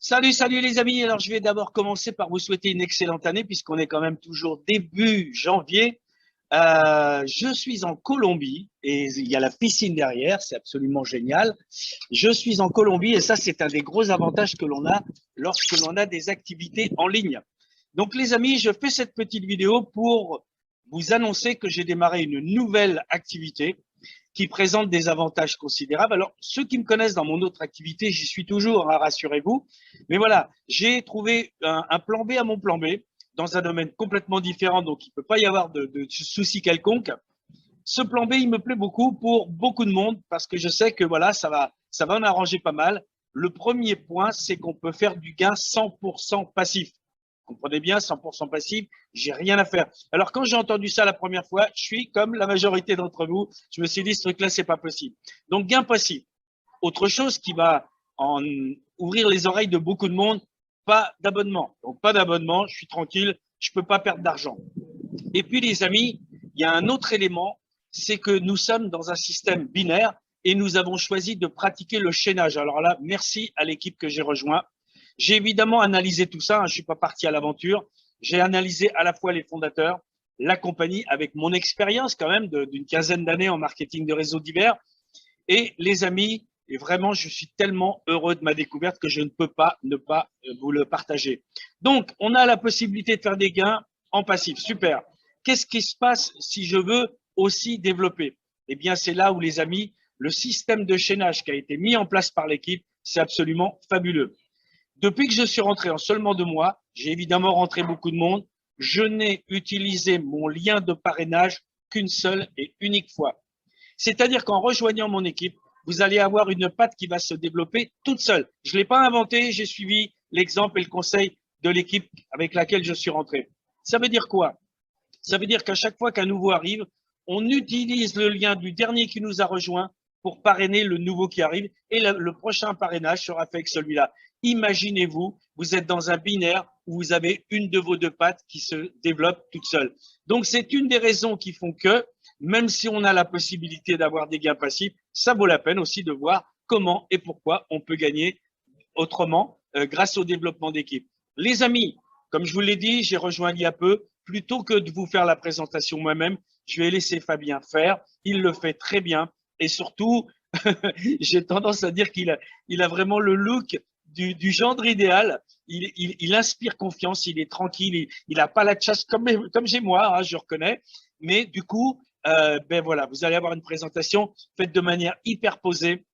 Salut, salut les amis. Alors, je vais d'abord commencer par vous souhaiter une excellente année puisqu'on est quand même toujours début janvier. Je suis en Colombie et il y a la piscine derrière, c'est absolument génial. Je suis en Colombie et ça, c'est un des gros avantages que l'on a lorsque l'on a des activités en ligne. Donc, les amis, je fais cette petite vidéo pour vous annoncer que j'ai démarré une nouvelle activité qui présente des avantages considérables. Alors, ceux qui me connaissent dans mon autre activité, j'y suis toujours, hein, rassurez-vous. Mais voilà, j'ai trouvé un plan B à mon plan B dans un domaine complètement différent, donc il ne peut pas y avoir de souci quelconque. Ce plan B, il me plaît beaucoup pour beaucoup de monde parce que je sais que voilà, ça va en arranger pas mal. Le premier point, c'est qu'on peut faire du gain 100% passif. Comprenez bien, 100% passif, j'ai rien à faire. Alors, quand j'ai entendu ça la première fois, je suis comme la majorité d'entre vous. Je me suis dit, ce truc-là, c'est pas possible. Donc, gain passif. Autre chose qui va en ouvrir les oreilles de beaucoup de monde, pas d'abonnement. Donc, pas d'abonnement, je suis tranquille, je peux pas perdre d'argent. Et puis, les amis, il y a un autre élément, c'est que nous sommes dans un système binaire et nous avons choisi de pratiquer le chaînage. Alors là, merci à l'équipe que j'ai rejoint. J'ai évidemment analysé tout ça, hein, je ne suis pas parti à l'aventure. J'ai analysé à la fois les fondateurs, la compagnie avec mon expérience quand même d'une quinzaine d'années en marketing de réseaux divers et les amis. Et vraiment, je suis tellement heureux de ma découverte que je ne peux pas ne pas vous le partager. Donc, on a la possibilité de faire des gains en passif. Super. Qu'est-ce qui se passe si je veux aussi développer? Eh bien, c'est là où, les amis, le système de chaînage qui a été mis en place par l'équipe, c'est absolument fabuleux. Depuis que je suis rentré en seulement 2 mois, j'ai évidemment rentré beaucoup de monde. Je n'ai utilisé mon lien de parrainage qu'une seule et unique fois. C'est-à-dire qu'en rejoignant mon équipe, vous allez avoir une patte qui va se développer toute seule. Je ne l'ai pas inventé, j'ai suivi l'exemple et le conseil de l'équipe avec laquelle je suis rentré. Ça veut dire quoi? Ça veut dire qu'à chaque fois qu'un nouveau arrive, on utilise le lien du dernier qui nous a rejoint pour parrainer le nouveau qui arrive et le prochain parrainage sera fait avec celui-là. Imaginez-vous, vous êtes dans un binaire où vous avez une de vos deux pattes qui se développe toute seule. Donc, c'est une des raisons qui font que, même si on a la possibilité d'avoir des gains passifs, ça vaut la peine aussi de voir comment et pourquoi on peut gagner autrement grâce au développement d'équipe. Les amis, comme je vous l'ai dit, j'ai rejoint il y a peu. Plutôt que de vous faire la présentation moi-même, je vais laisser Fabien faire. Il le fait très bien. Et surtout, j'ai tendance à dire qu'il a vraiment le look du gendre idéal. Il inspire confiance, il est tranquille, il n'a pas la chasse comme j'ai moi, hein, je reconnais. Mais du coup, ben voilà, vous allez avoir une présentation faite de manière hyper posée.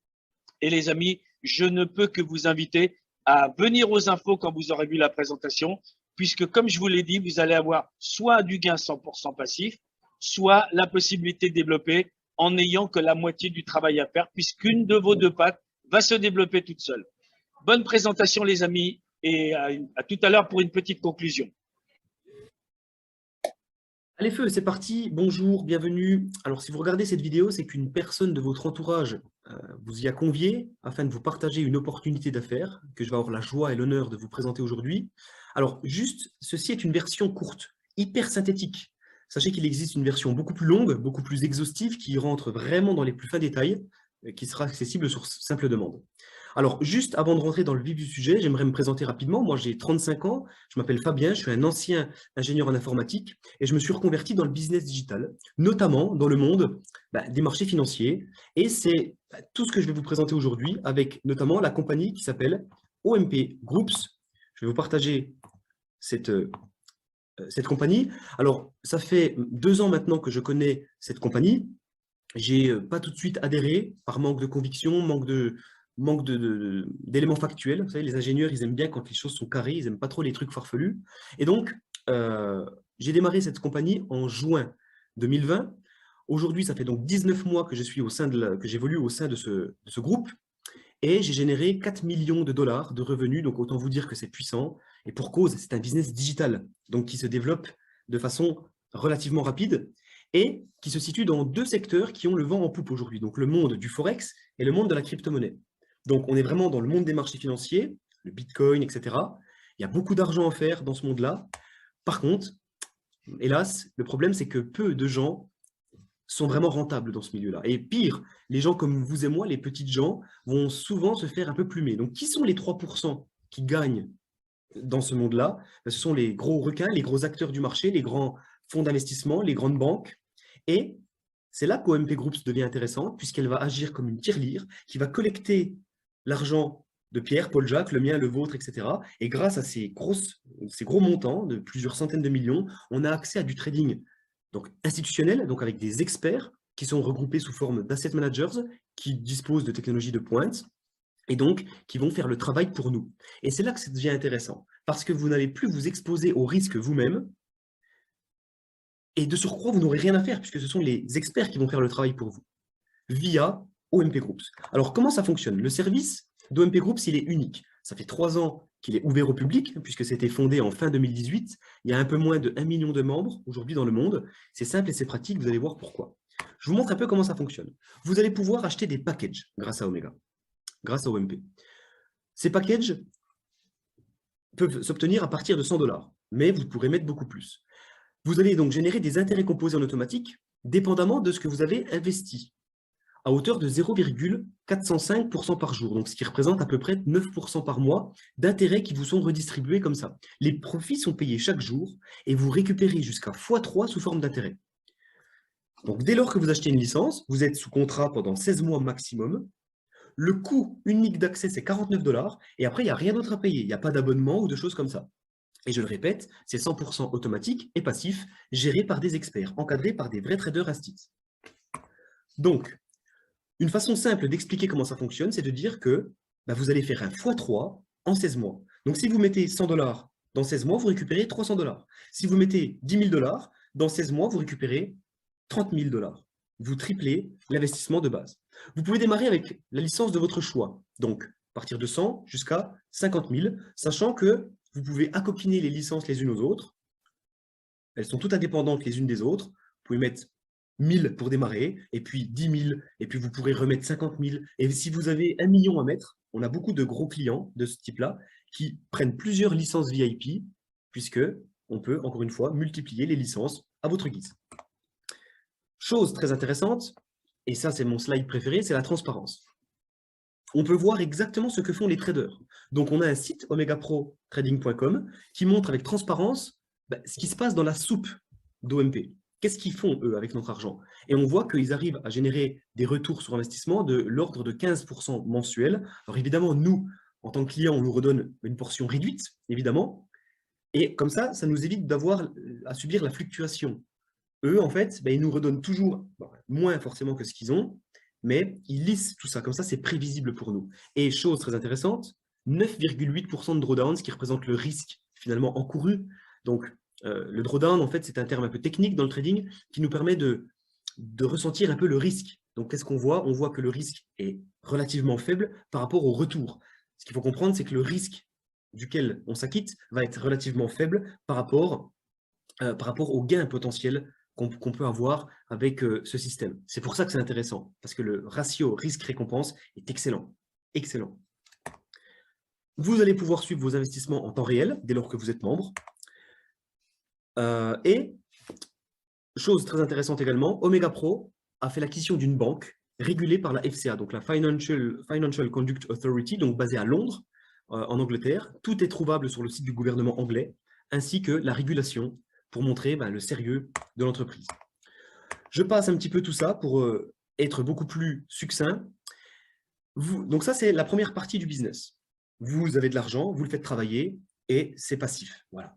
Et les amis, je ne peux que vous inviter à venir aux infos quand vous aurez vu la présentation, puisque comme je vous l'ai dit, vous allez avoir soit du gain 100% passif, soit la possibilité de développer en n'ayant que la moitié du travail à faire, puisqu'une de vos deux pattes va se développer toute seule. Bonne présentation les amis, et à tout à l'heure pour une petite conclusion. Allez feu, c'est parti. Bonjour, bienvenue. Alors, si vous regardez cette vidéo, c'est qu'une personne de votre entourage vous y a convié afin de vous partager une opportunité d'affaires que je vais avoir la joie et l'honneur de vous présenter aujourd'hui. Alors, juste, ceci est une version courte, hyper synthétique. Sachez qu'il existe une version beaucoup plus longue, beaucoup plus exhaustive, qui rentre vraiment dans les plus fins détails, qui sera accessible sur simple demande. Alors, juste avant de rentrer dans le vif du sujet, j'aimerais me présenter rapidement. Moi, j'ai 35 ans, je m'appelle Fabien, je suis un ancien ingénieur en informatique et je me suis reconverti dans le business digital, notamment dans le monde des marchés financiers. Et c'est tout ce que je vais vous présenter aujourd'hui avec notamment la compagnie qui s'appelle OMP Groups. Je vais vous partager cette compagnie. Alors, ça fait 2 ans maintenant que je connais cette compagnie. J'ai pas tout de suite adhéré par manque de conviction, manque d'éléments factuels. Vous savez, les ingénieurs, ils aiment bien quand les choses sont carrées, ils n'aiment pas trop les trucs farfelus. Et donc, j'ai démarré cette compagnie en juin 2020. Aujourd'hui, ça fait donc 19 mois que je suis que j'évolue au sein de ce groupe et j'ai généré 4 millions de dollars de revenus. Donc, autant vous dire que c'est puissant. Et pour cause, c'est un business digital, donc qui se développe de façon relativement rapide et qui se situe dans 2 secteurs qui ont le vent en poupe aujourd'hui. Donc, le monde du Forex et le monde de la crypto-monnaie. Donc, on est vraiment dans le monde des marchés financiers, le Bitcoin, etc. Il y a beaucoup d'argent à faire dans ce monde-là. Par contre, hélas, le problème, c'est que peu de gens sont vraiment rentables dans ce milieu-là. Et pire, les gens comme vous et moi, les petites gens, vont souvent se faire un peu plumer. Donc, qui sont les 3% qui gagnent dans ce monde-là, ce sont les gros requins, les gros acteurs du marché, les grands fonds d'investissement, les grandes banques. Et c'est là qu'OMP Groups devient intéressante, puisqu'elle va agir comme une tirelire qui va collecter l'argent de Pierre, Paul Jacques, le mien, le vôtre, etc. Et grâce à ces gros montants de plusieurs centaines de millions, on a accès à du trading donc institutionnel, donc avec des experts qui sont regroupés sous forme d'asset managers, qui disposent de technologies de pointe, et donc qui vont faire le travail pour nous. Et c'est là que ça devient intéressant, parce que vous n'allez plus vous exposer au risque vous-même, et de surcroît, vous n'aurez rien à faire, puisque ce sont les experts qui vont faire le travail pour vous, via OMP Groups. Alors, comment ça fonctionne? Le service d'OMP Groups, il est unique. Ça fait 3 ans qu'il est ouvert au public, puisque c'était fondé en fin 2018. Il y a un peu moins de 1 million de membres aujourd'hui dans le monde. C'est simple et c'est pratique, vous allez voir pourquoi. Je vous montre un peu comment ça fonctionne. Vous allez pouvoir acheter des packages grâce à Omega, grâce à OMP. Ces packages peuvent s'obtenir à partir de 100 $, mais vous pourrez mettre beaucoup plus. Vous allez donc générer des intérêts composés en automatique, dépendamment de ce que vous avez investi, à hauteur de 0,405% par jour, donc ce qui représente à peu près 9% par mois d'intérêts qui vous sont redistribués comme ça. Les profits sont payés chaque jour et vous récupérez jusqu'à x3 sous forme d'intérêt. Donc dès lors que vous achetez une licence, vous êtes sous contrat pendant 16 mois maximum. Le coût unique d'accès, c'est 49 $, et après, il n'y a rien d'autre à payer. Il n'y a pas d'abonnement ou de choses comme ça. Et je le répète, c'est 100% automatique et passif, géré par des experts, encadré par des vrais traders Astit. Donc, une façon simple d'expliquer comment ça fonctionne, c'est de dire que vous allez faire un x3 en 16 mois. Donc, si vous mettez 100 $ dans 16 mois, vous récupérez 300 $. Si vous mettez 10 000 $, dans 16 mois, vous récupérez 30 000 $. Vous triplez l'investissement de base. Vous pouvez démarrer avec la licence de votre choix. Donc, partir de 100 jusqu'à 50 000, sachant que vous pouvez accoquiner les licences les unes aux autres. Elles sont toutes indépendantes les unes des autres. Vous pouvez mettre 1000 pour démarrer, et puis 10 000, et puis vous pourrez remettre 50 000. Et si vous avez 1 million à mettre, on a beaucoup de gros clients de ce type-là qui prennent plusieurs licences VIP, puisque on peut, encore une fois, multiplier les licences à votre guise. Chose très intéressante, et ça c'est mon slide préféré, c'est la transparence. On peut voir exactement ce que font les traders. Donc, on a un site, omegaprotrading.com, qui montre avec transparence ce qui se passe dans la soupe d'OMP. Qu'est-ce qu'ils font, eux, avec notre argent? Et on voit qu'ils arrivent à générer des retours sur investissement de l'ordre de 15% mensuel. Alors, évidemment, nous, en tant que clients, on nous redonne une portion réduite, évidemment. Et comme ça nous évite d'avoir à subir la fluctuation. Eux, en fait, ils nous redonnent toujours, moins forcément que ce qu'ils ont, mais ils lissent tout ça. Comme ça, c'est prévisible pour nous. Et chose très intéressante, 9,8% de drawdown, ce qui représente le risque finalement encouru. Donc, le drawdown, en fait, c'est un terme un peu technique dans le trading qui nous permet de ressentir un peu le risque. Donc, qu'est-ce qu'on voit? On voit que le risque est relativement faible par rapport au retour. Ce qu'il faut comprendre, c'est que le risque duquel on s'acquitte va être relativement faible par rapport au gain potentiel qu'on peut avoir avec ce système. C'est pour ça que c'est intéressant, parce que le ratio risque-récompense est excellent. Excellent. Vous allez pouvoir suivre vos investissements en temps réel, dès lors que vous êtes membre. Et, chose très intéressante également, Omega Pro a fait l'acquisition d'une banque régulée par la FCA, donc la Financial Conduct Authority, donc basée à Londres, en Angleterre. Tout est trouvable sur le site du gouvernement anglais, ainsi que la régulation, pour montrer le sérieux de l'entreprise. Je passe un petit peu tout ça pour être beaucoup plus succinct. Donc ça, c'est la première partie du business. Vous avez de l'argent, vous le faites travailler et c'est passif. Voilà.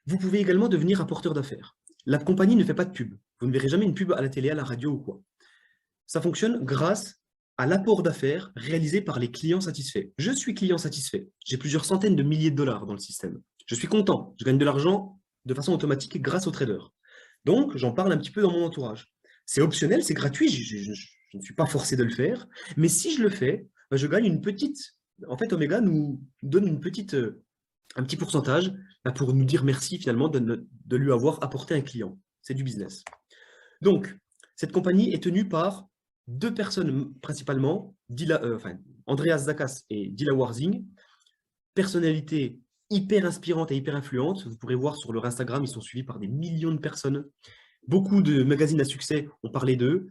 Vous pouvez également devenir apporteur d'affaires. La compagnie ne fait pas de pub. Vous ne verrez jamais une pub à la télé, à la radio ou quoi. Ça fonctionne grâce à l'apport d'affaires réalisé par les clients satisfaits. Je suis client satisfait. J'ai plusieurs centaines de milliers de dollars dans le système. Je suis content. Je gagne de l'argent de façon automatique grâce aux traders. Donc, j'en parle un petit peu dans mon entourage. C'est optionnel, c'est gratuit, je ne suis pas forcé de le faire, mais si je le fais, je gagne une petite... En fait, Omega nous donne un petit pourcentage pour nous dire merci finalement de lui avoir apporté un client. C'est du business. Donc, cette compagnie est tenue par 2 personnes principalement, Andreas Zakas et Dila Warzing, personnalités hyper inspirantes et hyper influentes. Vous pourrez voir sur leur Instagram, ils sont suivis par des millions de personnes. Beaucoup de magazines à succès ont parlé d'eux.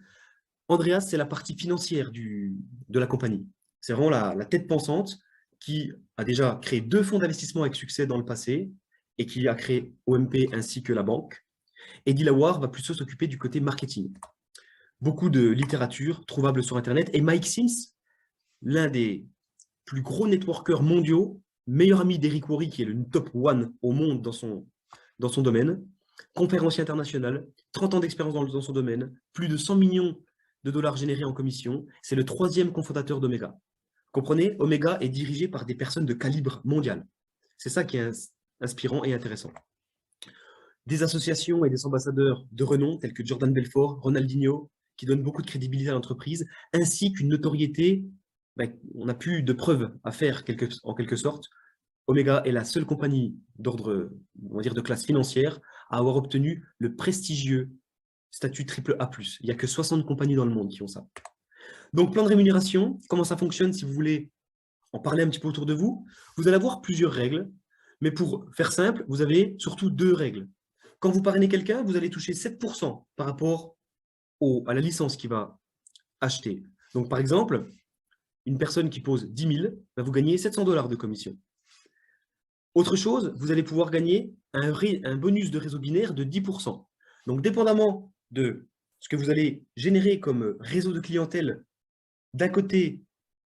Andreas, c'est la partie financière de la compagnie. C'est vraiment la tête pensante. qui a déjà créé 2 fonds d'investissement avec succès dans le passé et qui a créé OMP ainsi que la banque. Et Dilawar va plutôt s'occuper du côté marketing. Beaucoup de littérature trouvable sur Internet. Et Mike Sims, l'un des plus gros networkers mondiaux, meilleur ami d'Eric Worre, qui est le top 1 au monde dans son domaine, conférencier international, 30 ans d'expérience dans son domaine, plus de 100 millions de dollars générés en commission. C'est le 3e cofondateur d'Omega. Comprenez, Omega est dirigé par des personnes de calibre mondial. C'est ça qui est inspirant et intéressant. Des associations et des ambassadeurs de renom, tels que Jordan Belfort, Ronaldinho, qui donnent beaucoup de crédibilité à l'entreprise, ainsi qu'une notoriété, on n'a plus de preuves à faire en quelque sorte. Omega est la seule compagnie d'ordre, on va dire, de classe financière à avoir obtenu le prestigieux statut AAA+. Il n'y a que 60 compagnies dans le monde qui ont ça. Donc, plan de rémunération, comment ça fonctionne si vous voulez en parler un petit peu autour de vous? Vous allez avoir plusieurs règles, mais pour faire simple, vous avez surtout 2 règles. Quand vous parrainez quelqu'un, vous allez toucher 7% par rapport à la licence qu'il va acheter. Donc, par exemple, une personne qui pose 10 000, va vous gagner 700 $ de commission. Autre chose, vous allez pouvoir gagner un bonus de réseau binaire de 10%. Donc, dépendamment de ce que vous allez générer comme réseau de clientèle d'un côté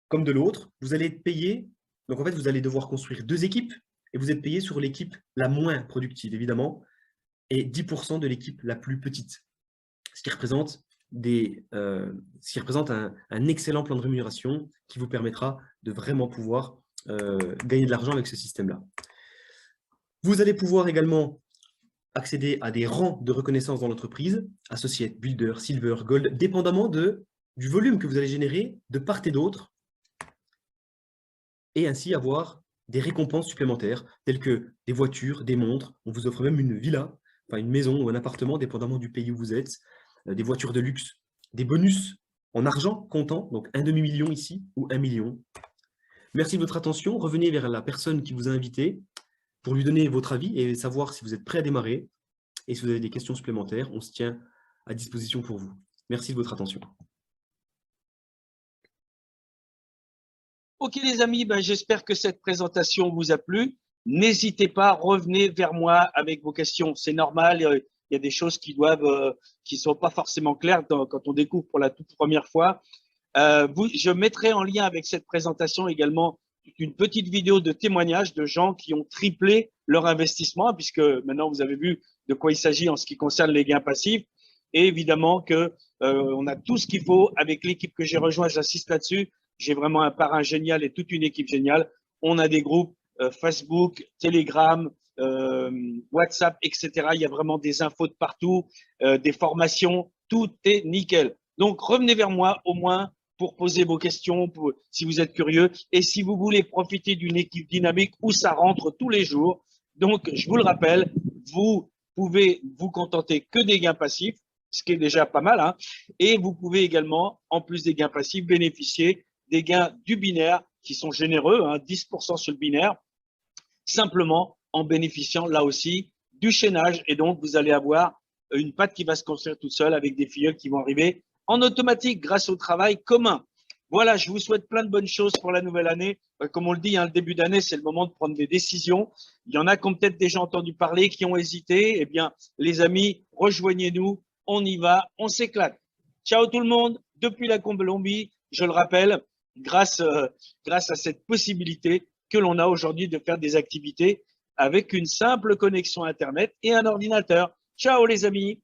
comme de l'autre, vous allez être payé. Donc, en fait, vous allez devoir construire 2 équipes et vous êtes payé sur l'équipe la moins productive, évidemment, et 10% de l'équipe la plus petite, ce qui représente, un excellent plan de rémunération qui vous permettra de vraiment pouvoir gagner de l'argent avec ce système-là. Vous allez pouvoir également accéder à des rangs de reconnaissance dans l'entreprise, Associate, Builder, Silver, Gold, dépendamment du volume que vous allez générer de part et d'autre, et ainsi avoir des récompenses supplémentaires, telles que des voitures, des montres. On vous offre même une villa, enfin une maison ou un appartement, dépendamment du pays où vous êtes, des voitures de luxe, des bonus en argent comptant, donc 1 demi-million ici, ou 1 million. Merci de votre attention. Revenez vers la personne qui vous a invité pour lui donner votre avis et savoir si vous êtes prêt à démarrer. Et si vous avez des questions supplémentaires, on se tient à disposition pour vous. Merci de votre attention. Ok les amis, j'espère que cette présentation vous a plu. N'hésitez pas, revenez vers moi avec vos questions. C'est normal, il y a des choses qui sont pas forcément claires quand on découvre pour la toute première fois. Je mettrai en lien avec cette présentation également une petite vidéo de témoignage de gens qui ont triplé leur investissement, puisque maintenant vous avez vu de quoi il s'agit en ce qui concerne les gains passifs. Et évidemment que on a tout ce qu'il faut avec l'équipe que j'ai rejoint, j'assiste là-dessus. J'ai vraiment un parrain génial et toute une équipe géniale. On a des groupes Facebook, Telegram, WhatsApp, etc. Il y a vraiment des infos de partout, des formations, tout est nickel. Donc, revenez vers moi au moins pour poser vos questions, si vous êtes curieux et si vous voulez profiter d'une équipe dynamique où ça rentre tous les jours. Donc, je vous le rappelle, vous pouvez vous contenter que des gains passifs, ce qui est déjà pas mal, hein, et vous pouvez également, en plus des gains passifs, bénéficier des gains du binaire qui sont généreux, hein, 10% sur le binaire, simplement en bénéficiant là aussi du chaînage. Et donc, vous allez avoir une patte qui va se construire toute seule avec des filleuls qui vont arriver en automatique grâce au travail commun. Voilà, je vous souhaite plein de bonnes choses pour la nouvelle année. Comme on le dit, hein, le début d'année, c'est le moment de prendre des décisions. Il y en a qui ont peut-être déjà entendu parler, qui ont hésité. Eh bien, les amis, rejoignez-nous. On y va, on s'éclate. Ciao tout le monde, depuis la Colombie, je le rappelle, grâce à cette possibilité que l'on a aujourd'hui de faire des activités avec une simple connexion Internet et un ordinateur. Ciao les amis!